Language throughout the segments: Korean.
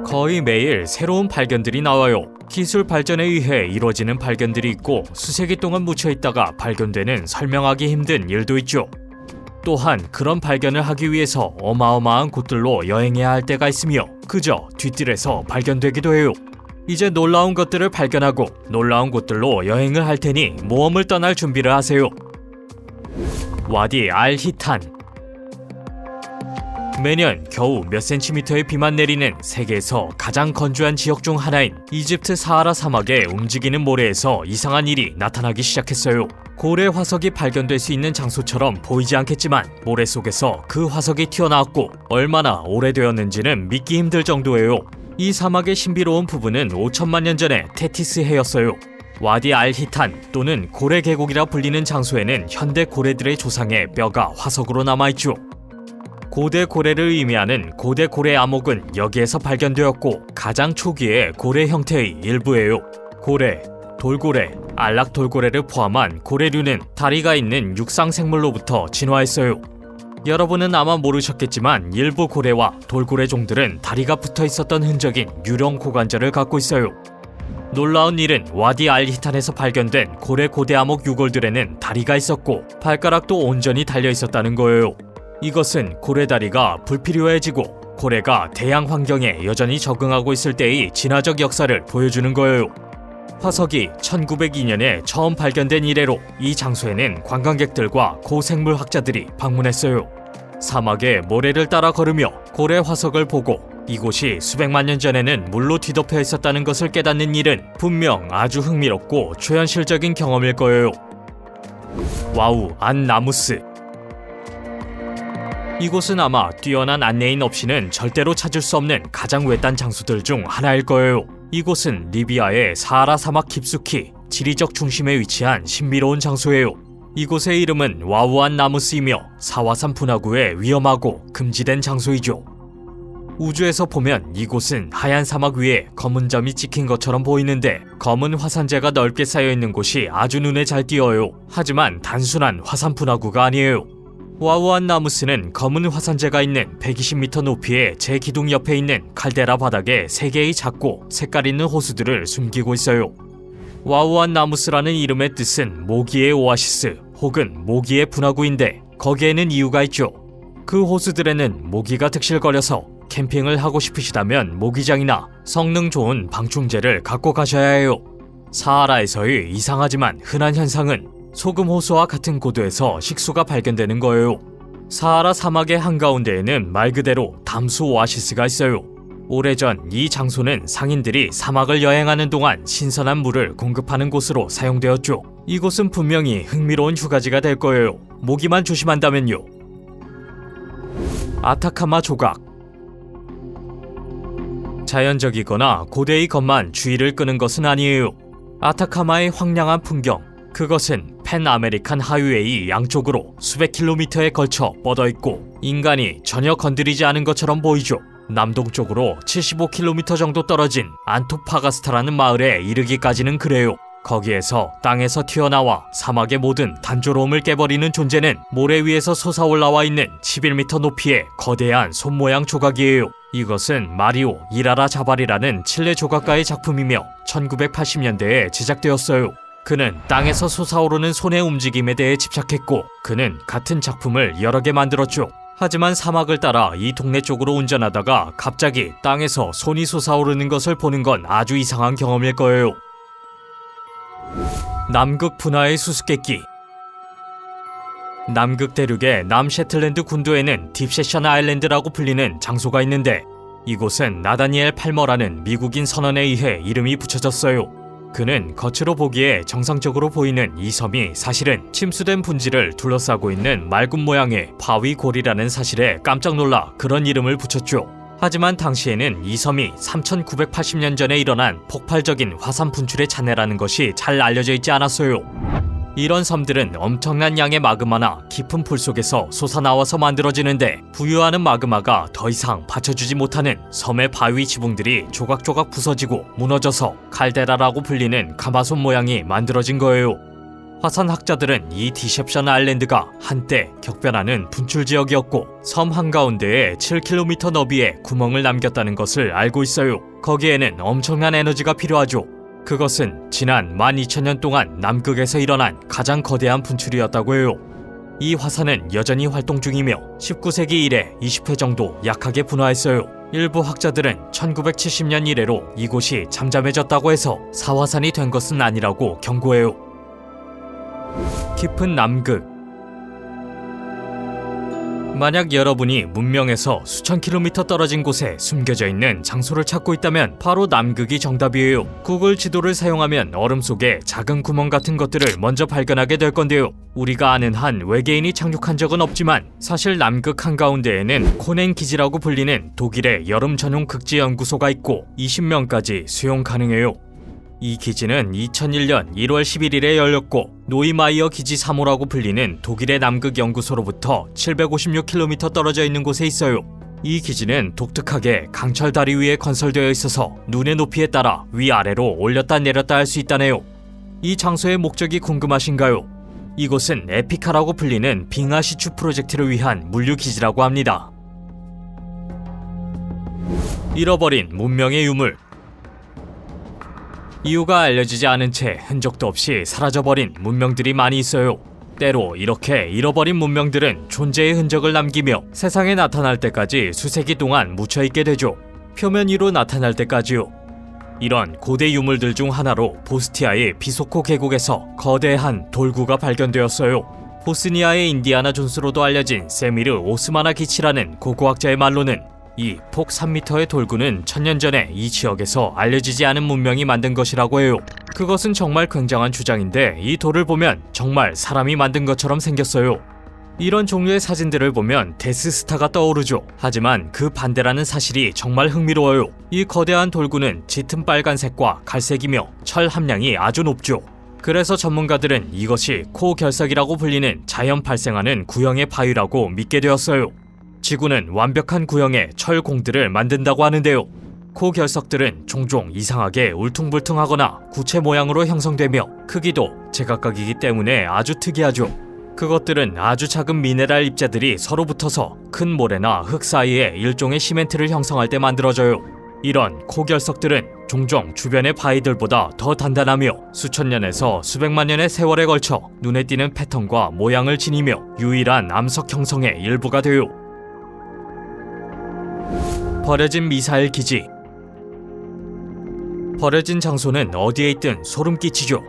거의 매일 새로운 발견들이 나와요. 기술 발전에 의해 이루어지는 발견들이 있고 수세기 동안 묻혀있다가 발견되는 설명하기 힘든 일도 있죠. 또한 그런 발견을 하기 위해서 어마어마한 곳들로 여행해야 할 때가 있으며 그저 뒷뜰에서 발견되기도 해요. 이제 놀라운 것들을 발견하고 놀라운 곳들로 여행을 할 테니 모험을 떠날 준비를 하세요. 와디 알 히탄. 매년 겨우 몇 센티미터의 비만 내리는 세계에서 가장 건조한 지역 중 하나인 이집트 사하라 사막의 움직이는 모래에서 이상한 일이 나타나기 시작했어요. 고래 화석이 발견될 수 있는 장소처럼 보이지 않겠지만 모래 속에서 그 화석이 튀어나왔고 얼마나 오래되었는지는 믿기 힘들 정도예요. 이 사막의 신비로운 부분은 5천만 년 전에 테티스 해였어요. 와디 알 히탄 또는 고래 계곡이라 불리는 장소에는 현대 고래들의 조상의 뼈가 화석으로 남아있죠. 고대 고래를 의미하는 고대 고래 암흑은 여기에서 발견되었고 가장 초기의 고래 형태의 일부예요. 고래, 돌고래, 안락돌고래를 포함한 고래류는 다리가 있는 육상 생물로부터 진화했어요. 여러분은 아마 모르셨겠지만 일부 고래와 돌고래 종들은 다리가 붙어 있었던 흔적인 유령 고관절을 갖고 있어요. 놀라운 일은 와디 알 히탄에서 발견된 고래 고대 암흑 유골들에는 다리가 있었고 발가락도 온전히 달려 있었다는 거예요. 이것은 고래 다리가 불필요해지고 고래가 대양 환경에 여전히 적응하고 있을 때의 진화적 역사를 보여주는 거예요. 화석이 1902년에 처음 발견된 이래로 이 장소에는 관광객들과 고생물학자들이 방문했어요. 사막의 모래를 따라 걸으며 고래 화석을 보고 이곳이 수백만 년 전에는 물로 뒤덮여 있었다는 것을 깨닫는 일은 분명 아주 흥미롭고 초현실적인 경험일 거예요. 와우 안 나무스. 이곳은 아마 뛰어난 안내인 없이는 절대로 찾을 수 없는 가장 외딴 장소들 중 하나일 거예요. 이곳은 리비아의 사하라 사막 깊숙이 지리적 중심에 위치한 신비로운 장소예요. 이곳의 이름은 와우안 나무스이며 사화산 분화구의 위험하고 금지된 장소이죠. 우주에서 보면 이곳은 하얀 사막 위에 검은 점이 찍힌 것처럼 보이는데 검은 화산재가 넓게 쌓여있는 곳이 아주 눈에 잘 띄어요. 하지만 단순한 화산 분화구가 아니에요. 와우안 나무스는 검은 화산재가 있는 120m 높이의 제 기둥 옆에 있는 칼데라 바닥에 3개의 작고 색깔 있는 호수들을 숨기고 있어요. 와우안 나무스라는 이름의 뜻은 모기의 오아시스 혹은 모기의 분화구인데 거기에는 이유가 있죠. 그 호수들에는 모기가 득실거려서 캠핑을 하고 싶으시다면 모기장이나 성능 좋은 방충제를 갖고 가셔야 해요. 사하라에서의 이상하지만 흔한 현상은 소금 호수와 같은 고도에서 식수가 발견되는 거예요. 사하라 사막의 한가운데에는 말 그대로 담수 오아시스가 있어요. 오래전 이 장소는 상인들이 사막을 여행하는 동안 신선한 물을 공급하는 곳으로 사용되었죠. 이곳은 분명히 흥미로운 휴가지가 될 거예요. 모기만 조심한다면요. 아타카마 조각. 자연적이거나 고대의 것만 주의를 끄는 것은 아니에요. 아타카마의 황량한 풍경, 그것은 팬 아메리칸 하이웨이 양쪽으로 수백 킬로미터에 걸쳐 뻗어있고 인간이 전혀 건드리지 않은 것처럼 보이죠. 남동쪽으로 75km 정도 떨어진 안토파가스타라는 마을에 이르기까지는 그래요. 거기에서 땅에서 튀어나와 사막의 모든 단조로움을 깨버리는 존재는 모래 위에서 솟아올라와 있는 11m 높이의 거대한 손 모양 조각이에요. 이것은 마리오 이라라 자발이라는 칠레 조각가의 작품이며 1980년대에 제작되었어요. 그는 땅에서 솟아오르는 손의 움직임에 대해 집착했고 그는 같은 작품을 여러 개 만들었죠. 하지만 사막을 따라 이 동네 쪽으로 운전하다가 갑자기 땅에서 손이 솟아오르는 것을 보는 건 아주 이상한 경험일 거예요. 남극 분화의 수수께끼. 남극 대륙의 남셰틀랜드 군도에는 딥세션 아일랜드라고 불리는 장소가 있는데 이곳은 나다니엘 팔머라는 미국인 선원에 의해 이름이 붙여졌어요. 그는 겉으로 보기에 정상적으로 보이는 이 섬이 사실은 침수된 분지를 둘러싸고 있는 맑은 모양의 바위골이라는 사실에 깜짝 놀라 그런 이름을 붙였죠. 하지만 당시에는 이 섬이 3980년 전에 일어난 폭발적인 화산 분출의 잔해라는 것이 잘 알려져 있지 않았어요. 이런 섬들은 엄청난 양의 마그마나 깊은 풀 속에서 솟아나와서 만들어지는데 부유하는 마그마가 더 이상 받쳐주지 못하는 섬의 바위 지붕들이 조각조각 부서지고 무너져서 칼데라라고 불리는 가마솥 모양이 만들어진 거예요. 화산 학자들은 이 디셉션 아일랜드가 한때 격변하는 분출 지역이었고 섬 한가운데에 7km 너비의 구멍을 남겼다는 것을 알고 있어요. 거기에는 엄청난 에너지가 필요하죠. 그것은 지난 12,000년 동안 남극에서 일어난 가장 거대한 분출이었다고 해요. 이 화산은 여전히 활동 중이며 19세기 이래 20회 정도 약하게 분화했어요. 일부 학자들은 1970년 이래로 이곳이 잠잠해졌다고 해서 사화산이 된 것은 아니라고 경고해요. 깊은 남극. 만약 여러분이 문명에서 수천 킬로미터 떨어진 곳에 숨겨져 있는 장소를 찾고 있다면 바로 남극이 정답이에요. 구글 지도를 사용하면 얼음 속에 작은 구멍 같은 것들을 먼저 발견하게 될 건데요. 우리가 아는 한 외계인이 착륙한 적은 없지만 사실 남극 한가운데에는 코넨 기지라고 불리는 독일의 여름 전용 극지 연구소가 있고 20명까지 수용 가능해요. 이 기지는 2001년 1월 11일에 열렸고 노이마이어 기지 3호라고 불리는 독일의 남극 연구소로부터 756km 떨어져 있는 곳에 있어요. 이 기지는 독특하게 강철 다리 위에 건설되어 있어서 눈의 높이에 따라 위아래로 올렸다 내렸다 할 수 있다네요. 이 장소의 목적이 궁금하신가요? 이곳은 에피카라고 불리는 빙하 시추 프로젝트를 위한 물류 기지라고 합니다. 잃어버린 문명의 유물. 이유가 알려지지 않은 채 흔적도 없이 사라져버린 문명들이 많이 있어요. 때로 이렇게 잃어버린 문명들은 존재의 흔적을 남기며 세상에 나타날 때까지 수세기 동안 묻혀있게 되죠. 표면 위로 나타날 때까지요. 이런 고대 유물들 중 하나로 보스티아의 비소코 계곡에서 거대한 돌구가 발견되었어요. 보스니아의 인디아나 존스로도 알려진 세미르 오스마나 기치라는 고고학자의 말로는 이 폭 3m의 돌구는 1000년 전에 이 지역에서 알려지지 않은 문명이 만든 것이라고 해요. 그것은 정말 굉장한 주장인데 이 돌을 보면 정말 사람이 만든 것처럼 생겼어요. 이런 종류의 사진들을 보면 데스스타가 떠오르죠. 하지만 그 반대라는 사실이 정말 흥미로워요. 이 거대한 돌구는 짙은 빨간색과 갈색이며 철 함량이 아주 높죠. 그래서 전문가들은 이것이 코 결석이라고 불리는 자연 발생하는 구형의 바위라고 믿게 되었어요. 지구는 완벽한 구형의 철 공들을 만든다고 하는데요. 코 결석들은 종종 이상하게 울퉁불퉁하거나 구체 모양으로 형성되며 크기도 제각각이기 때문에 아주 특이하죠. 그것들은 아주 작은 미네랄 입자들이 서로 붙어서 큰 모래나 흙 사이에 일종의 시멘트를 형성할 때 만들어져요. 이런 코 결석들은 종종 주변의 바위들보다 더 단단하며 수천 년에서 수백만 년의 세월에 걸쳐 눈에 띄는 패턴과 모양을 지니며 유일한 암석 형성의 일부가 돼요. 버려진 미사일 기지. 버려진 장소는 어디에 있든 소름 끼치죠.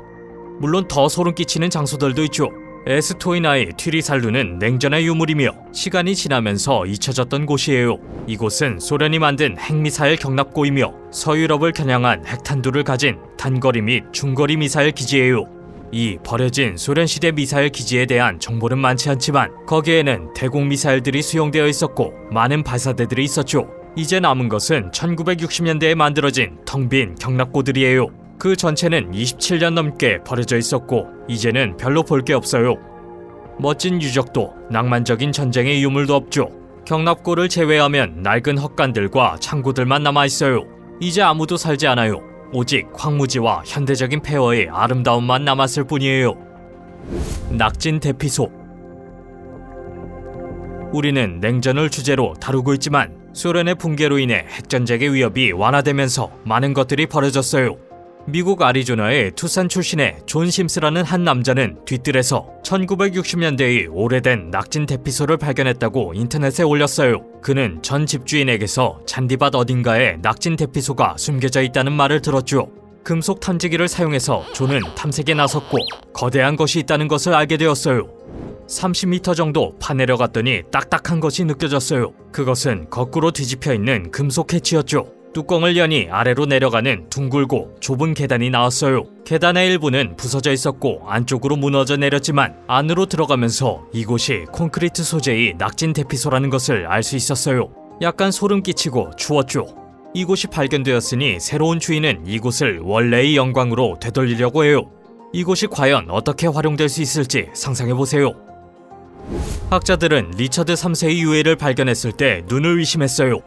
물론 더 소름 끼치는 장소들도 있죠. 에스토이나의 튀리살루는 냉전의 유물이며 시간이 지나면서 잊혀졌던 곳이에요. 이곳은 소련이 만든 핵미사일 경납고이며 서유럽을 겨냥한 핵탄두를 가진 단거리 및 중거리 미사일 기지예요. 이 버려진 소련시대 미사일 기지에 대한 정보는 많지 않지만 거기에는 대공 미사일들이 수용되어 있었고 많은 발사대들이 있었죠. 이제 남은 것은 1960년대에 만들어진 텅 빈 경납고들이에요. 그 전체는 27년 넘게 버려져 있었고 이제는 별로 볼 게 없어요. 멋진 유적도 낭만적인 전쟁의 유물도 없죠. 경납고를 제외하면 낡은 헛간들과 창고들만 남아있어요. 이제 아무도 살지 않아요. 오직 황무지와 현대적인 폐허의 아름다움만 남았을 뿐이에요. 낙진 대피소. 우리는 냉전을 주제로 다루고 있지만 소련의 붕괴로 인해 핵전쟁의 위협이 완화되면서 많은 것들이 버려졌어요. 미국 아리조나의 투산 출신의 존 심스라는 한 남자는 뒤뜰에서 1960년대의 오래된 낙진 대피소를 발견했다고 인터넷에 올렸어요. 그는 전 집주인에게서 잔디밭 어딘가에 낙진 대피소가 숨겨져 있다는 말을 들었죠. 금속 탐지기를 사용해서 존은 탐색에 나섰고 거대한 것이 있다는 것을 알게 되었어요. 30m 정도 파내려갔더니 딱딱한 것이 느껴졌어요. 그것은 거꾸로 뒤집혀 있는 금속 해치였죠. 뚜껑을 여니 아래로 내려가는 둥글고 좁은 계단이 나왔어요. 계단의 일부는 부서져 있었고 안쪽으로 무너져 내렸지만 안으로 들어가면서 이곳이 콘크리트 소재의 낙진 대피소라는 것을 알 수 있었어요. 약간 소름 끼치고 추웠죠. 이곳이 발견되었으니 새로운 주인은 이곳을 원래의 영광으로 되돌리려고 해요. 이곳이 과연 어떻게 활용될 수 있을지 상상해보세요. 학자들은 리처드 3세의 유해를 발견했을 때 눈을 의심했어요.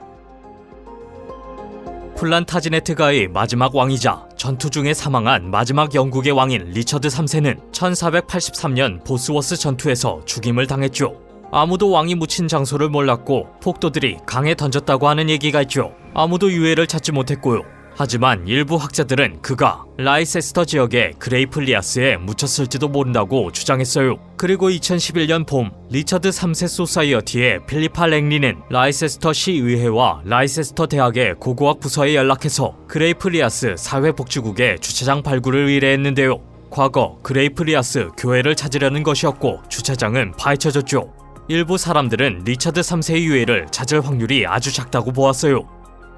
플란타지네트가의 마지막 왕이자 전투 중에 사망한 마지막 영국의 왕인 리처드 3세는 1483년 보스워스 전투에서 죽임을 당했죠. 아무도 왕이 묻힌 장소를 몰랐고 폭도들이 강에 던졌다고 하는 얘기가 있죠. 아무도 유해를 찾지 못했고요. 하지만 일부 학자들은 그가 라이세스터 지역의 그레이플리아스에 묻혔을지도 모른다고 주장했어요. 그리고 2011년 봄 리처드 3세 소사이어티의 필리파 랭리는 라이세스터 시의회와 라이세스터 대학의 고고학 부서에 연락해서 그레이플리아스 사회복지국의 주차장 발굴을 의뢰했는데요. 과거 그레이플리아스 교회를 찾으려는 것이었고 주차장은 파헤쳐졌죠. 일부 사람들은 리처드 3세의 유해를 찾을 확률이 아주 작다고 보았어요.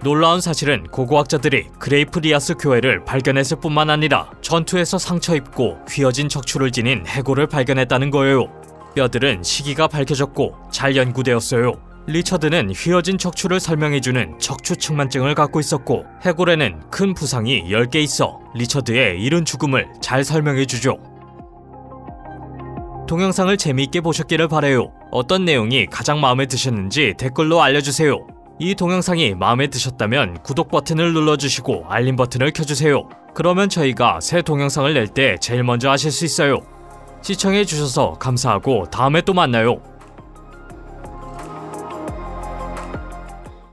놀라운 사실은 고고학자들이 그레이플리아스 교회를 발견했을 뿐만 아니라 전투에서 상처 입고 휘어진 척추를 지닌 해골을 발견했다는 거예요. 뼈들은 시기가 밝혀졌고 잘 연구되었어요. 리처드는 휘어진 척추를 설명해주는 척추 측만증을 갖고 있었고 해골에는 큰 부상이 10개 있어 리처드의 이른 죽음을 잘 설명해주죠. 동영상을 재미있게 보셨기를 바라요. 어떤 내용이 가장 마음에 드셨는지 댓글로 알려주세요. 이 동영상이 마음에 드셨다면 구독 버튼을 눌러주시고 알림 버튼을 켜주세요. 그러면 저희가 새 동영상을 낼 때 제일 먼저 하실 수 있어요. 시청해주셔서 감사하고 다음에 또 만나요.